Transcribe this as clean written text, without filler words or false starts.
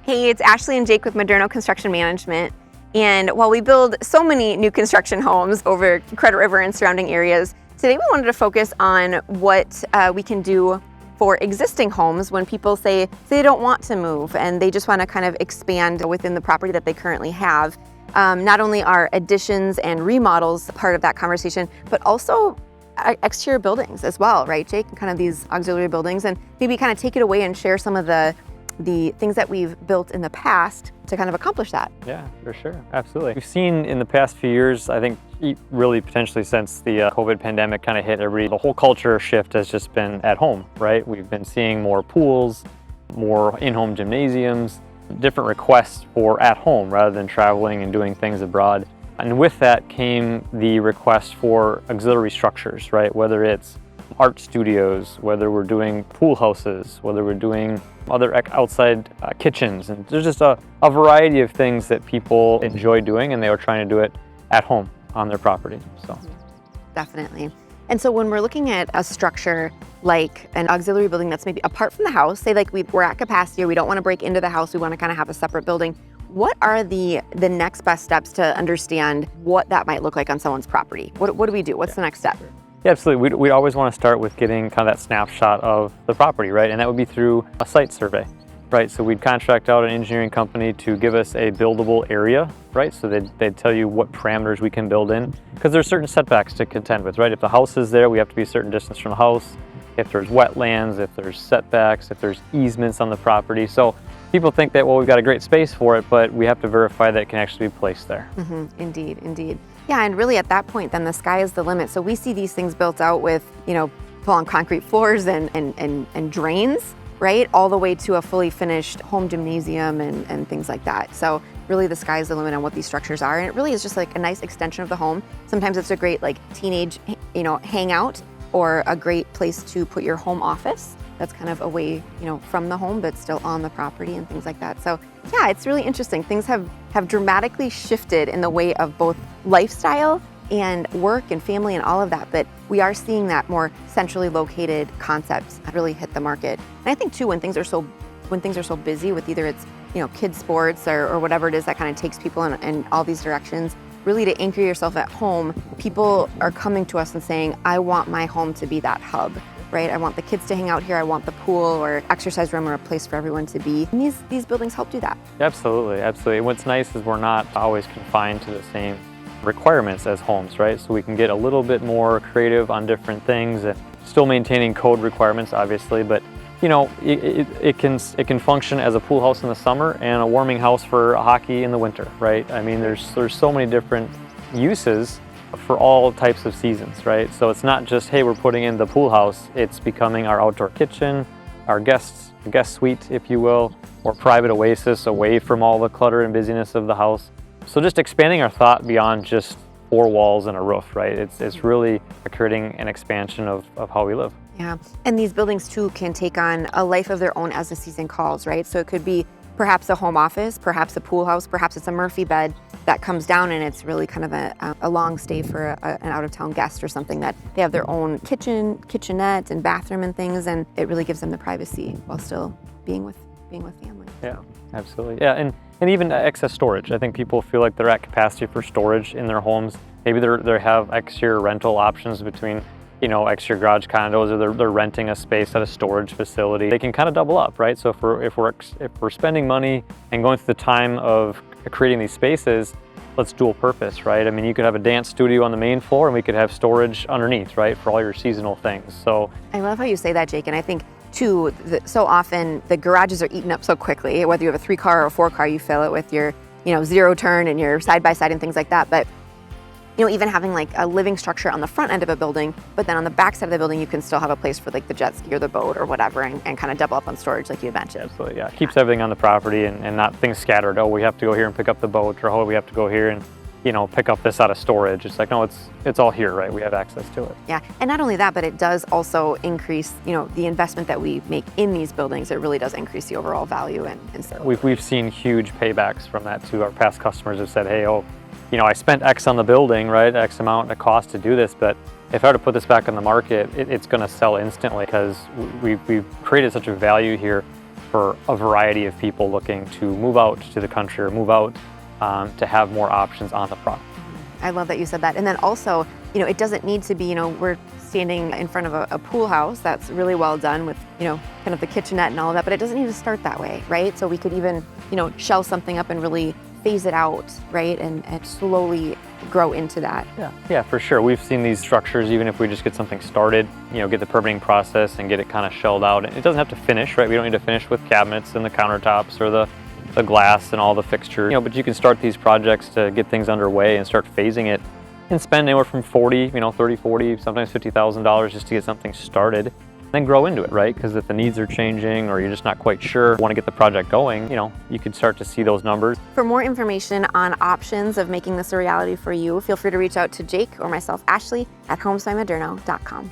Hey, it's Ashley and Jake with Moderno Construction Management. And while we build so many new construction homes over Credit River and surrounding areas, today we wanted to focus on what we can do for existing homes when people say they don't want to move and they just want to kind of expand within the property that they currently have. Not only are additions and remodels part of that conversation, but also exterior buildings as well, right, Jake? Kind of these auxiliary buildings, and maybe kind of take it away and share some of the things that we've built in the past to kind of accomplish that. Yeah, for sure. Absolutely. We've seen in the past few years, I think really potentially since the COVID pandemic kind of hit everybody, the whole culture shift has just been at home, right? We've been seeing more pools, more in-home gymnasiums, different requests for at home rather than traveling and doing things abroad. And with that came the request for auxiliary structures, right? Whether it's art studios, whether we're doing pool houses, whether we're doing other outside kitchens. And there's just a variety of things that people enjoy doing, and they are trying to do it at home on their property. So definitely. And so when we're looking at a structure like an auxiliary building that's maybe apart from the house, say like we're at capacity or we don't want to break into the house, we want to kind of have a separate building, what are the next best steps to understand what that might look like on someone's property? What do we do? What's the next step? Yeah, absolutely. We always want to start with getting kind of that snapshot of the property, right? And that would be through a site survey, right? So we'd contract out an engineering company to give us a buildable area, right? So they'd tell you what parameters we can build in, because there's certain setbacks to contend with, right? If the house is there, we have to be a certain distance from the house. If there's wetlands, if there's setbacks, if there's easements on the property. So people think that, well, we've got a great space for it, but we have to verify that it can actually be placed there. Indeed, indeed. Yeah, and really at that point, then the sky is the limit. So we see these things built out with, full-on concrete floors and drains, right? All the way to a fully finished home gymnasium and things like that. So really the sky is the limit on what these structures are. And it really is just like a nice extension of the home. Sometimes it's a great like teenage, hangout, or a great place to put your home office. That's kind of away, from the home, but still on the property and things like that. So yeah, it's really interesting. Things have dramatically shifted in the way of both lifestyle and work and family and all of that. But we are seeing that more centrally located concepts really hit the market. And I think too, when things are so busy with either it's, kids sports or whatever it is that kind of takes people in all these directions, really to anchor yourself at home, people are coming to us and saying, I want my home to be that hub. Right? I want the kids to hang out here. I want the pool or exercise room or a place for everyone to be. And these buildings help do that. Absolutely, absolutely. What's nice is we're not always confined to the same requirements as homes, right? So we can get a little bit more creative on different things and still maintaining code requirements, obviously, but it can function as a pool house in the summer and a warming house for hockey in the winter, right? I mean, there's so many different uses for all types of seasons, right? So it's not just, hey, we're putting in the pool house, it's becoming our outdoor kitchen, our guest suite, if you will, or private oasis away from all the clutter and busyness of the house. So just expanding our thought beyond just four walls and a roof, right? It's really creating an expansion of how we live. Yeah, and these buildings too can take on a life of their own as the season calls, right? So it could be perhaps a home office, perhaps a pool house, perhaps it's a Murphy bed that comes down and it's really kind of a long stay for an out-of-town guest or something, that they have their own kitchenette and bathroom and things, and it really gives them the privacy while still being with family. Yeah, absolutely. Yeah, and even excess storage. I think people feel like they're at capacity for storage in their homes. Maybe they have exterior rental options between exterior garage condos, or they're renting a space at a storage facility. They can kind of double up, right? So if we're spending money and going through the time of creating these spaces, let's dual purpose, right? I mean, you could have a dance studio on the main floor and we could have storage underneath, right, for all your seasonal things. So I love how you say that, Jake, and I think too, so often the garages are eaten up so quickly. Whether you have a 3-car or a 4-car, you fill it with your zero turn and your side-by-side and things like that. But even having like a living structure on the front end of a building, but then on the back side of the building, you can still have a place for like the jet ski or the boat or whatever, and kind of double up on storage like you mentioned. Absolutely, yeah. Keeps everything on the property and not things scattered. Oh, we have to go here and pick up the boat, or oh, we have to go here and pick up this out of storage. It's like, no, it's all here, right? We have access to it. Yeah, and not only that, but it does also increase, the investment that we make in these buildings. It really does increase the overall value and so. We've seen huge paybacks from that too. Our past customers have said, hey, I spent X on the building, right? X amount of cost to do this, but if I were to put this back on the market, it's going to sell instantly because we've created such a value here for a variety of people looking to move out to the country or move out to have more options on the property. I love that you said that. And then also, it doesn't need to be, we're standing in front of a pool house that's really well done with, kind of the kitchenette and all of that, but it doesn't need to start that way, right? So we could even, shell something up and really phase it out, right? And slowly grow into that. Yeah, for sure. We've seen these structures, even if we just get something started, get the permitting process and get it kind of shelled out. It doesn't have to finish, right? We don't need to finish with cabinets and the countertops or the glass and all the fixtures, but you can start these projects to get things underway and start phasing it and spend anywhere from 30, 40, sometimes $50,000 just to get something started. Then grow into it, right? Because if the needs are changing or you're just not quite sure, want to get the project going, you could start to see those numbers. For more information on options of making this a reality for you, feel free to reach out to Jake or myself, Ashley, at homesbymoderno.com.